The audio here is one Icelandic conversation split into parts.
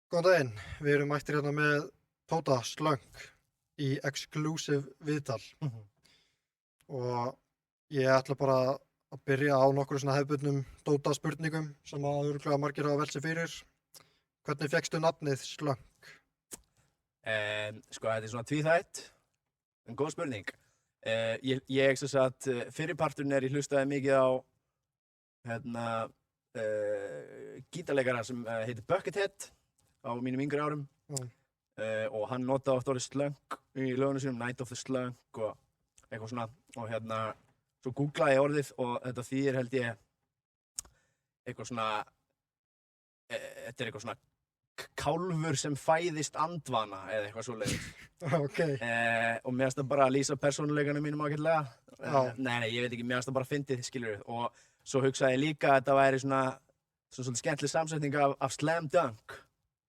Góðan daginn, við erum mættir hérna með Tóta Slöng í exclusive viðtal og ég ætla bara að byrja á nokkru svona hefðbundnum Tóta spurningum sem að örugglega margir hafa velt sér fyrir. Hvernig fékkstu nafnið Slöng? Sko, þetta svona tvíþætt, en góð spurning. Ég sem sagt, fyrirparturinn ég hlustaði mikið á gítarleikara sem heitir Buckethead á mínum yngri árum og hann notaði oft orðið slöng í lögunum sínum, Night of the Slunk og eitthvað svona og svo googlaði ég orðið og þetta þýðir held ég eitthvað svona þetta eitthvað svona kálfur sem fæðist andvana eða eitthvað svoleiðis. Okay. Og mér finnst það bara að lýsa persónuleikanum mínum ágætlega. Nei, ég veit ekki, mér finnst það bara fyndið, skilurðu. Og svo hugsaði ég líka að þetta væri svona svolítið skemmtileg samsetning af slam dunk.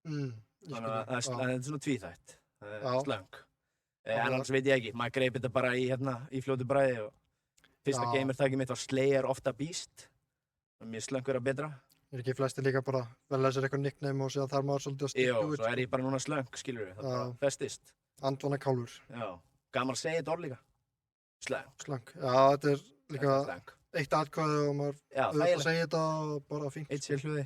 Þannig að þetta er svona tvíþætt, slöng. En annars veit ég ekki, maður greip þetta bara í fljótu bragði og fyrsta gamertækið mitt var Slayer of the Beast. Mér slöng vera betra. Er ekki flestir líka bara velja sér eitthvað nickname og síðan þarf maður svolítið að stikka út? Jó, svo er ég bara núna slöng, skilurðu, það bara festist. Andvana kálfur. Já, gaman að segja þetta orð líka. Slöng. Slöng, já, þetta er líka eitt atkvæði og maður auðvitað að segja þetta bara fínt. Eitt sérhljóði,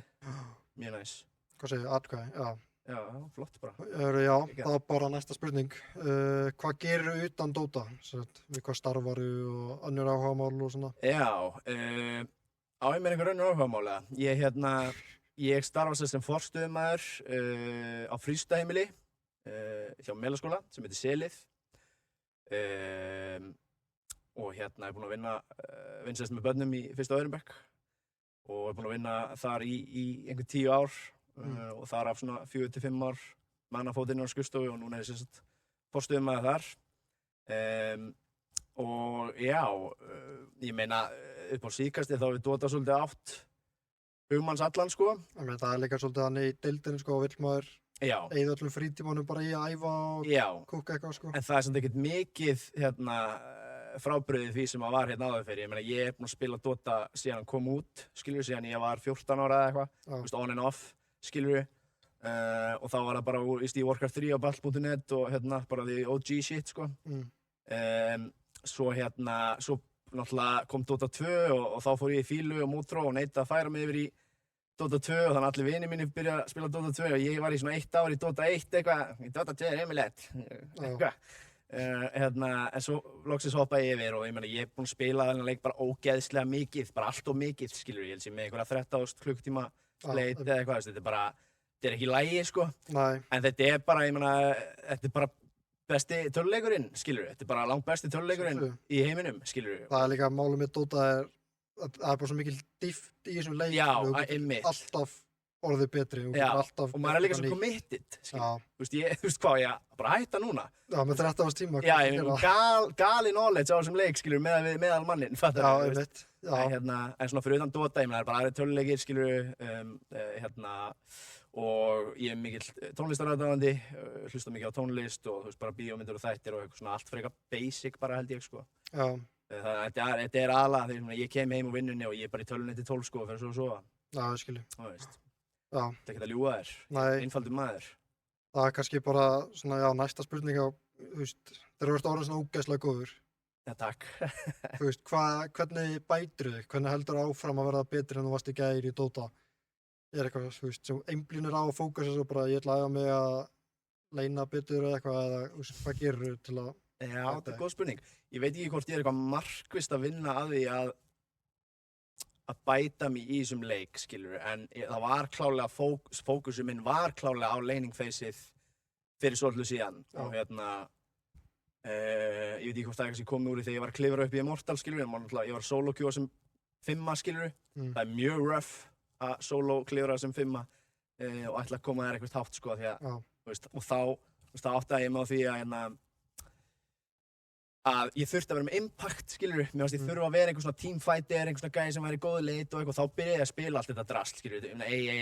mjög næs. Hvað segir atkvæði, já. Já, flott bara. Já, það er bara næsta spurning. Hvað gerirðu utan Dota? Við hvað starfaru og önnur áhugamál og svona? Já, á ég með einhver önnur áhugamála. Ég starfa sem forstöðumaður á frístundaheimili hjá Melaskóla sem heitir Selið. Og ég er búinn að vinna með börnum í fyrsta og öðrum bekk og er búinn að vinna þar í einhver 10 ár og þar af svona 4 til 5 ár mannafótinn á skrifstofu og núna er ég sem sagt forstöðumaður þar. Og já, ég meina upp á síðkastið þá við Dota svolítið átt hugmanns allan sko. Það er líka svolítið þannig í deildinni sko og vill maður eyða öllum frítímanum bara í að æfa og kúka eitthvað sko. En það er samt ekkert mikið frábrugðið því sem að var áður fyrir. Ég meina ég er búinn að spila Dota síðan hann kom út, skilur síðan ég var 14 ára eða eitthvað, on and off, skilur og þá var það bara í Warcraft 3 á battle.net og bara the OG shit sko. Svo náttúrulega kom Dota 2 og þá fór ég í fílu og mótró og neitaði að færa mig yfir í Dota 2 og þannig að allir vinir mínir byrjaði að spila Dota 2 og ég var í svona 1 ár í Dota 1 eitthvað, Dota 2 er heimilegt, eitthvað. En svo loksins hoppaði ég yfir og ég meina ég búinn að spila þennan leik bara ógeðslega mikið, bara allt of mikið, skilur ég held sem með einhverja 13.000 klukkutíma leit eða eitthvað, þetta er ekki í lagi sko. Nei. En þetta er bara, ég meina, þetta er bara besti töluleikurinn, skilur við. Þetta er bara langt besti töluleikurinn í heiminum, skilur við. Það er líka málið með Dota það er bara svo mikil dýft í þessum leik. Já, einmitt. Alltaf orðið betri. Já, og maður er líka svo committed, skilur. Þú veist hvað, ég bara hætta núna. Já, með 13 árs tíma. Já, ég meina, gali knowledge á þessum leik, skilur við, meðal mannin, fattar við. Já, einmitt. En svona fyrir utan Dota, ég meina, það er bara aðrir töluleikir, skilur við, og ég er mikill tónlistaráðandi, hlusta mikið á tónlist og þú veist bara bíómyndir og þættir og eitthvað svona allt frekar basic bara held ég sko. Já. Þetta er aðalega þegar ég kem heim úr vinnunni og ég er bara í tölunni til 12 sko og fer svo að sofa. Já, ég skilji. Þú veist. Já. Þetta er ekki að ljúga þér. Nei. Einfaldur maður. Það er kannski bara svona, já, næsta spurning á, þú veist, þegar þú ert orðinn svona ógeðslega góður. Já, takk. Þú veist, hvernig bætirðu þig? Hvernig heldur áfram að verða betri en þú varst í gær í Dota? Er eitthvað, þú veist, sem einblínir á að fókusa svo bara ég ætla að æfa mig að leina betur eða eitthvað eða, þú veist, hvað gerirðu til að Já, þetta er góð spurning. Ég veit ekki hvort ég er eitthvað markvisst að vinna að því að bæta mig í þessum leik, skilur, en það var klárlega, fókusum minn var klárlega á laning phaseið fyrir svolítið síðan og ég veit ekki hvort það kannski kom úr því þegar ég var að klifra upp í Immortal, skilur, en ég var solo queue sem 5, skilur, það er mjög rough að solo klifra sem 5 og ætla að koma þér eitthvað hátt sko því að, veist, og þá áttaði ég mig á því að ég þurfti að vera með impact, skilur, mér fannst ég þurfa að vera einhver svona teamfighter, einhver svona gæi sem væri góð leit og eitthvað, þá byrjaði ég að spila allt þetta drasl, skilur, AA,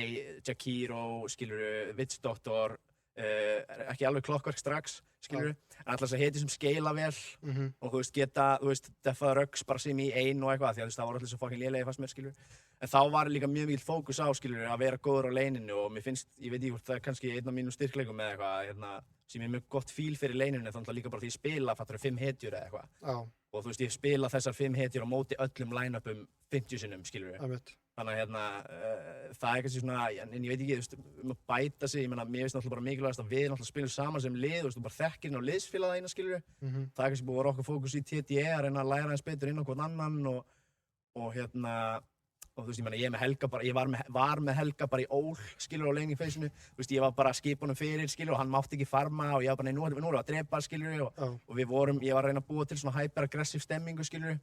Jakiro, skilur, Witch Doctor, ekki alveg clockwork strax, skilur en alltaf þess heti sem skeila vel og þú veist, geta, defað röggs bara sem í ein og eitthvað, því að það voru allir svo fucking lélegi fannst mér, skilur en þá var líka mjög mikil fókus á, skilur, að vera góður á leininu og mér finnst, ég veit ekki hvort það er kannski einn af mínum styrkleikum með eitthvað, sem er mjög gott fíl fyrir leininu, þannig að líka bara því ég spila, fattar 5 hetjur eða eitthvað og þú veist, ég spila þessar 5 hetjur á móti öllum line-upum 50 sinnum, skilur þannig að það er kannski svona, en ég veit ekki, þú veist, að bæta sig, ég meina, mér finnst náttúrulega bara mikilvægast að við náttúrulega spilum saman sem lið, þú veist, þú bara þekkir inn á liðsfélaga þína, skilur það er kannski búið að vera okkar fókus í TDE að reyna að læra eins betur inn á hvern annan og þú veist, ég meina, ég með Helga bara, ég var með Helga bara í ól, skilur á leginfeysinu, þú veist, ég var bara að skipa honum fyrir, skilur, og hann mátti ekki farma og ég var bara, nei, nú erum við að drepa, skilur, og ég var að reyna að búa til svona hyper-aggressive stemmingu, skilur,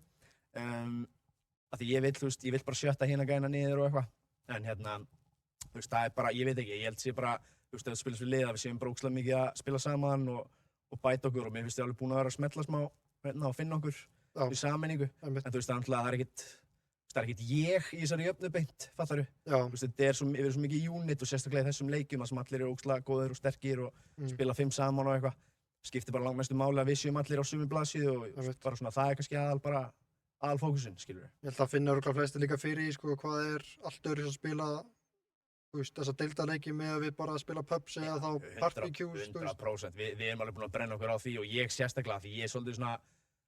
af því ég vill, þú veist, ég vill bara sjötta hérna gæna niður og eitthvað, en þú veist, það er bara, ég veit ekki, ég held sé bara, þú veist, ef það spilast við lið, að við séum bara ógeðslega mikið að spila saman og bæta okkur og mér finnst ég alveg búin að vera að smetla smá, og finna okkur í sameiningu, en þú veist, það er ekkert ég í þessari jöfnu beint, fattaru? Þú veist, við erum svo mikið unit og sérstaklega í þessum leikjum að sem allir eru ógeðslega góðir og sterkir og spila 5 saman og eitthvað. Skiptir bara langmestu máli að við séum allir á sömu blaðsíðu og bara svona, það er kannski aðalfókusinn, skilur við. Ég held að finna örugglega flestir líka fyrir í, sko, hvað er allt öðruvísi að spila, þú veist, þessa deildarleiki með að við bara spila pubs eða þá barbecues, 100%. Við erum alveg búin að brenna okkur á því og ég sérstaklega, því ég er svolítið svona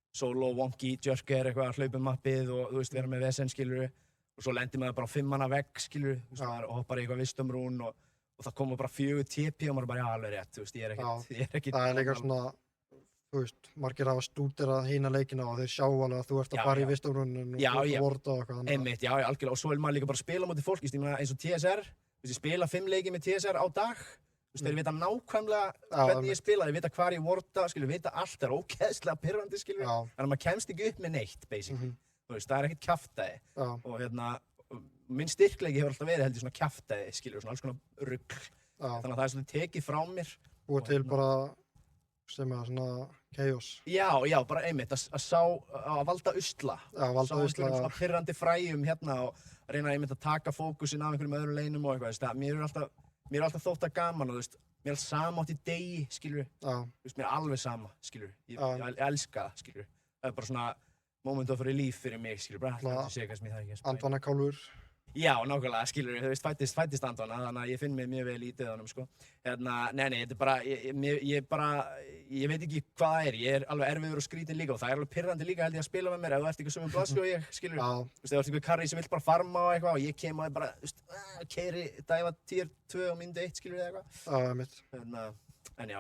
solo, wonky, jerker, eitthvað að hlaupa mappið og þú veist, vera með vesen, skilur og svo lendir maður bara á 5 manna vegg, skilur og hoppar í eitthvað vistumrún og það koma bara 4 TP og maður bara, já, alveg rétt, þú veist, ég er ekkert það er líka svona, þú veist, margir hafa stúderað hina leikina og þeir sjá alveg að þú ert að fara í vistumrúnin og vorta og eitthvað einmitt, já, algjörlega, og svo vil maður líka bara spila móti fólk, ég meina eins og TSR, þú veist, ég spila 5 leiki með TSR á dag. Þú veist, þeir vita nákvæmlega hvernig ég spila, þeir vita hvar ég vorta, skilur, vita allt, það er ógeðslega pirrandi, skilur, þannig að maður kemst ekki upp með neitt, basically. Þú veist, það er ekkert kjaftæði. Og minn styrkleiki hefur alltaf verið, held ég, svona kjaftæði, skilur, svona alls konar rugl. Þannig að það er svolítið tekið frá mér. Búið til bara, sem er svona chaos. Já, bara einmitt, að valda usla. Valda usla. Sá einhverjum svona pirrandi fræjum hérna og reyna einmitt að taka fókusinn af einhverjum öðrum leinum og eitthvað, mér er alltaf þótt að gaman og þú veist, mér er alltaf sama átt í degi, skilur þú veist, mér er alveg sama, skilur ég elska það, skilur það er bara svona moment of relief fyrir mig, skilur bara alltaf sé hvað sem ég þarf ekki að spæla Andvanakálfur Já, nákvæmlega, skilur þú veist, fættist Andvana, þannig að ég finn mig mjög vel í döðunum, sko nei, þetta er bara, ég veit ekki hvað það er, ég er alveg erfiður og skrítinn líka og það er alveg pirrandi líka held ég að spila með mér ef þú ert ekki sömu blaðsíðu og ég, skilur þú veist, ef þú ert einhver karri sem vill bara farma og eitthvað og ég kem og bara, þú veist, keiri dæfa tier 2 á mínútu 1, skilur þú eitthvað mitt en já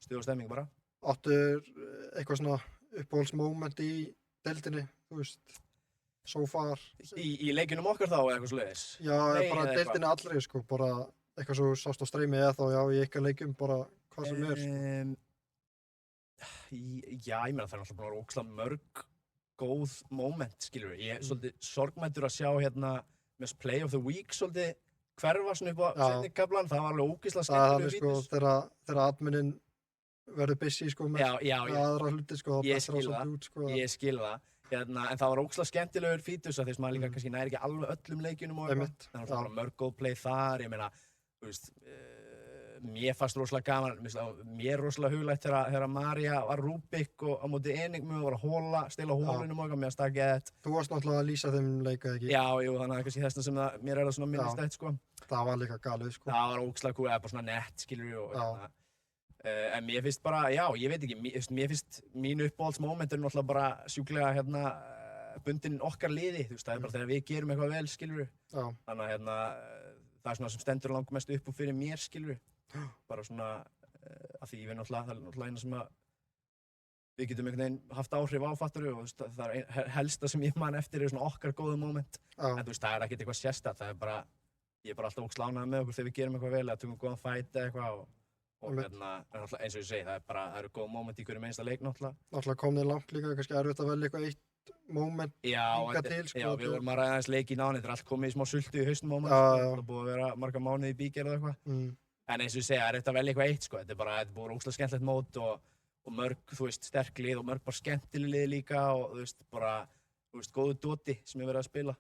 stuð og stemming bara Áttur eitthvað svona uppáhaldsmoment í deildinni, þú veist so far Í leikinum okkar þá eða eitthvað svoleiðis? Já, bara deildinni allri, sko, bara eitthvað svo sást á streymi eða þá, já, í eitthvað leikum, bara hvað sem er, sko. Já, ég meina það er alltaf búin að vera ógeðslega mörg góð moment, skilur við. Ég er svolítið sorgmæddur að sjá hérna með Play of the Week svolítið hverfa svona upp á seinni kaflan, það var alveg ógeðslega skemmtilegur vítis. Það er sko, þegar adminin verður busy, sko, með aðra hluti, sko, ég skil það. En það var ógeðslega skemmtilegur fítus að því sem maður líka kannski næri ekki alveg öllum leikjunum og eitthvað. Það var bara mörg góð play þar, ég meina, þú veist, mér fannst rosalega gaman, mér rosalega huglægt þegar María var Rúbik og á móti Enigmu og var að stela hólunum og eitthvað, mér fannst það gett. Þú varst náttúrulega að lýsa þeim leika, ekki? Já, jú, þannig að kannski þessna sem mér er það svona minnistætt, sko. Það var líka galið, sko. Það var ógeðslega cool, eða bara svona nett, skilur við og en mér finnst bara, já, ég veit ekki, mér finnst mínu uppáhaldsmoment náttúrulega bara sjúklega bundin okkar liði, þú veist, það er bara þegar við gerum eitthvað vel, skilur við. Þannig að það er svona sem stendur langmest upp og fyrir mér, skilur við. Bara svona, af því ég veit náttúrulega, það er náttúrulega eina sem að við getum einhvern veginn haft áhrif á, fattaru, og það er helsta sem ég man eftir svona okkar góða moment. En þú veist, það er ekkert eitthvað sérstakt, það er bara, ég er bara alltaf ógeðslega ánægður með okkur þegar við gerum eitthvað vel, eða tökum góðan fight eða eitthvað og eins og ég segi, það eru góð moment í hverjum einsta leik náttúrulega. Náttúrulega kom þið langt líka, kannski erfitt að velja eitthvað eitt moment hingað til, sko. Já, við vorum að ræða aðeins leik í náni, þetta er allt komið í smá sultu í haustum á mann, það er búið að vera marga mánuði í bígerð eða eitthvað. En eins og ég segi, það er eftir að velja eitthvað eitt, sko, þetta er bara búið ógeðslega skemmtilegt mót og mörg, þú veist, sterk lið og mörg bara skemmtileg lið líka og þú veist, bara, þú veist, góðu doti sem ég verið að spila.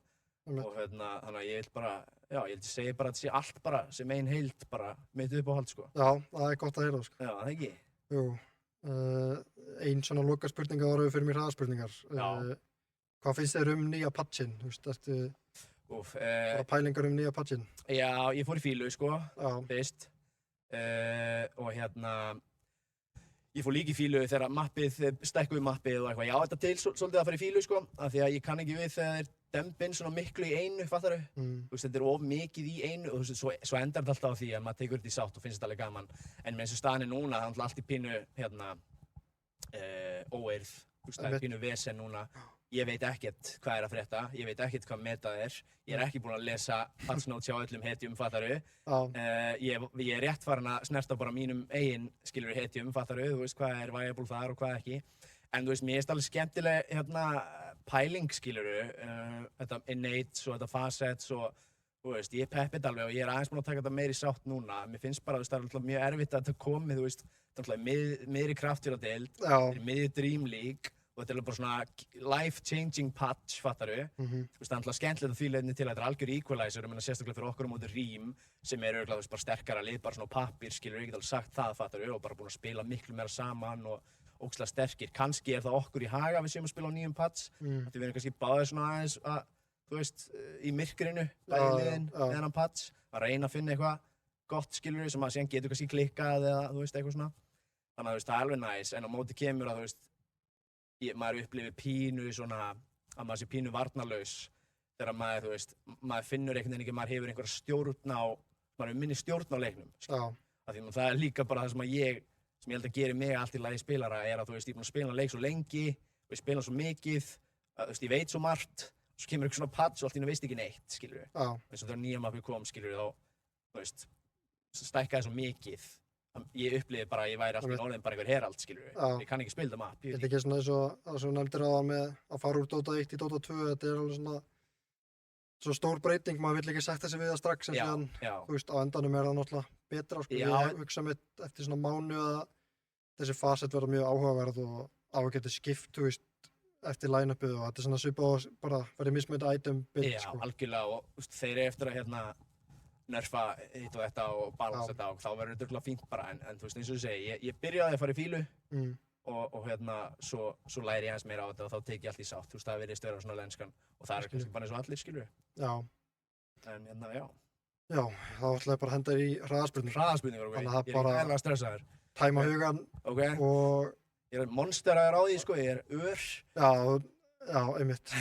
og þannig að ég vil bara, já, ég held að segja bara að þetta sé allt bara sem ein heild bara mitt uppáhald, sko. Já, það gott að heyra, sko. Já, það ekki? Jú, ein svona lokaspurninga var fyrir mér hraðaspurningar. Hvað finnst þér nýja patchin? Þú veist, ertu bara pælingar nýja patchin? Já, ég fór í fílu, sko, fyrst. Og ég fór líka í fílu þegar stækkuðu mappið og eitthvað. Já, þetta til svolítið að fara í fílu, sko, af því að ég kann ekki við þegar þeir dembin svona miklu í einu, fattaru? Þú veist, þetta of mikið í einu og þú veist, svo endar þetta alltaf á því að maður tekur þetta í sátt og finnst þetta alveg gaman. En með eins og staðan núna, það er allt í pínu, óeirð, þú veist, það er pínu vesen núna. Ég veit ekkert hvað að frétta, ég veit ekkert hvað metað ég er ekki búinn að lesa patch notes hjá öllum hetjum, fattaru. Ég er rétt farin að snerta bara mínum eigin, skilur hetjum, fattaru, þú veist hvað er viable þar og hvað ekki. En þú veist, mér finnst alveg skemmtileg pæling, skiluru, þetta innates og þetta facets og þú veist, ég peppið alveg og ég er aðeins búinn að taka þetta meira í sátt núna. Mér finnst bara, þú veist, það er alltaf mjög erfitt að þetta komi, þú veist, það er alltaf miðri kraftféladeild, það er miðri Dream League og þetta er alveg bara svona life-changing patch, fattaru. Þú veist, það er alltaf skemmtilegt að því leiðinni til að þetta er algjör equalizer, ég meina sérstaklega fyrir okkur á móti Rím sem er örugglega, þú veist, bara sterkara lið, bara svona á pappír, skilur, ég get alveg sagt það, fattaru, og bara búin að spila miklu meira saman og ógeðslega sterkir. Kannski er það okkur í haga við séum að spila á nýjum patch, því við erum kannski báðir svona aðeins að, þú veist, í myrkrinu, bæði liðin með þennan patch, að reyna að finna eitthvað gott, skilur, sem að síðan getur kannski klikkað eða, þú veist, eitthvað svona. Þannig að, þú veist, það er alveg næs, en á móti kemur að, þú veist, maður upplifir pínu svona, að maður sé pínu varnarlaus, þegar maður, þú veist, maður finnur einhvern veginn ekki, maður hefur einhverja stjórn á, maður hefur minni stjórn á leiknum, skilur. Af því að það er líka bara það sem ég held að geri mig allt í lagi spilara er að, þú veist, ég er búinn að spila leik svo lengi og ég spila svo mikið, þú veist, ég veit svo margt, svo kemur eitthvað svona patch og allt í einu veist ekki neitt, skilur við. Eins og þegar nýja mappið kom, skilur við, þá, þú veist, stækkaði svo mikið. Ég upplifði bara að ég væri alltaf í orðin bara einhver herald, skilur við. Ég kann ekki spila þetta mapp. Þetta er ekki svona eins og það sem þú nefndir áðan með að fara úr Dota 1 í Dota 2, þetta er alveg svona svo stór breyting, maður vill ekki sætta sig við það strax en síðan, þú veist, á endanum er það náttúrulega betra, sko. Ég hugsa mér eftir svona mánuð að þessi facet verða mjög áhugaverð og á að geta skipt, þú veist, eftir line-upið og þetta er svona svipað og bara verið mismöndi item build, sko. Já, algjörlega og þú veist, þeir eru eftir að nerfa hitt og þetta og balans þetta og þá verður þetta örugglega fínt bara en þú veist, eins og þú segi, ég byrjaði að fara í fílu og svo læri ég aðeins meira á þetta og þá tek ég allt í sátt, þú veist, það virðist vera svona lenskan og það er kannski bara eins og allir, skilur við. Já. En já. Já, þá ætla ég bara að henda í hraðaspurningar. Hraðaspurningar, ok. Þannig að ég er bara erlega stressaður. Tæma hugan og... Ég er monsteraður á því, sko, ég er ör. Já, einmitt.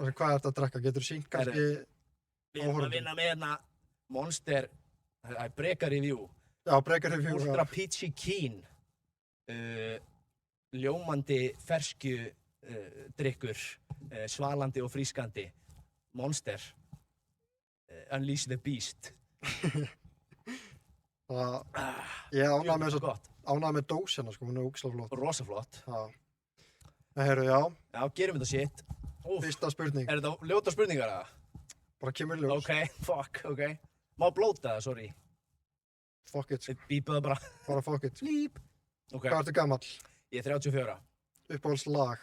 Og hvað ertu að drekka? Getur þú sýnt kannski Við erum að vinna með hérna Monster, það er Breka Review. Já, Breka Review. Ultra Peachy Keen. Ljómandi ferskju drykkur, svalandi og frískandi. Monster. Unleash the Beast. Ég ánægði með dósina, sko, hún er ógeðslega flott. Rosa flott. Já. Heyrðu, já. Já, gerum þetta shit. Fyrsta spurning. Er þetta ljóta spurningar, eða? Bara kemur ljós. Ok. Má blóta það, sorry. Fuck it. Bípa það bara. Bara fuck it. Blíp. Ok. Hvað ertu gamall? Ég er 34. Uppáhalds lag?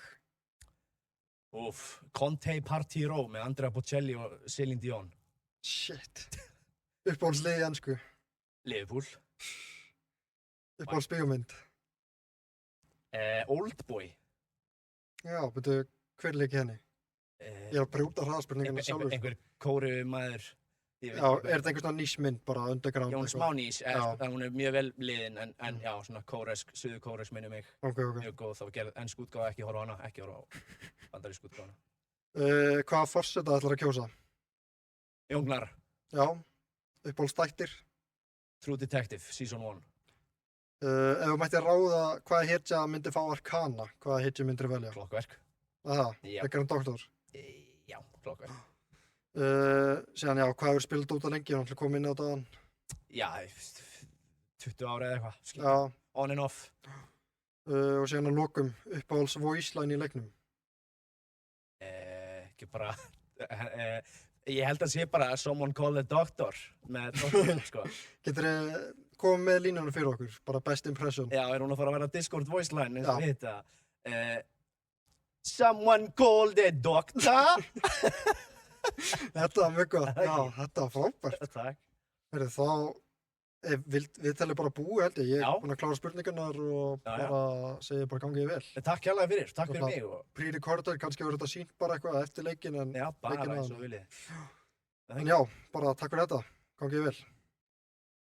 Conte Party Row með Andrea Bocelli og Celine Dion. Shit. Uppáhalds lið í ensku? Liverpool. Uppáhalds bíómynd? Oldboy. Já, betur, hver leik henni? Ég er að brjóta hraðaspurninguna sjálfur. Einhver kóru maður. Já, er þetta einhver svona nísmynd bara underground? Já, hún er smá nís, hún er mjög vel liðin en já, svona kóresk, suður-kóresk minnum mig. Ok. Mjög góð, þá gerð ennsk útgáfa, ekki horfa á hana, ekki horfa á bandarísk útgáfana. Hvaða forseta ætlar að kjósa? Jóngnar. Já, uppáhaldsþættir? True Detective, Season 1. Ef þú mættir ráða hvaða hetja myndi fá Arcana, hvaða hetju myndir velja? Klokkverk. Frekar en doktor? Já, Klokkverk. Síðan, já, hvað hefur spilað Dota lengi? Ég kom inn á dagann. Já, 20 ára eða eitthvað. Já. On and off. Og síðan að lokum, uppáhalds voice line í leiknum? Ekki bara... Ég held að sé bara Someone Call the Doctor með doktorinn, sko. Geturðu komið með línunum fyrir okkur? Bara best impression. Já, er hún að fara að vera Discord voice line eins og við hitta? Someone call the doctor? Þetta var mjög gott, já, þetta var frábært. Takk. Heyrðu, þá viðtalið bara búið held ég. Ég Já. er búinn að klára spurningarnar og Já, já. bara segja bara gangið vel. Takk hérlega fyrir, takk fyrir Svona- mig og Pre-recorder, kannski verður þetta sínt bara eitthvað eftir leikinn en já, bara leikinn eins áðan. og viljið. En já, bara takk fyrir þetta, gangið vel.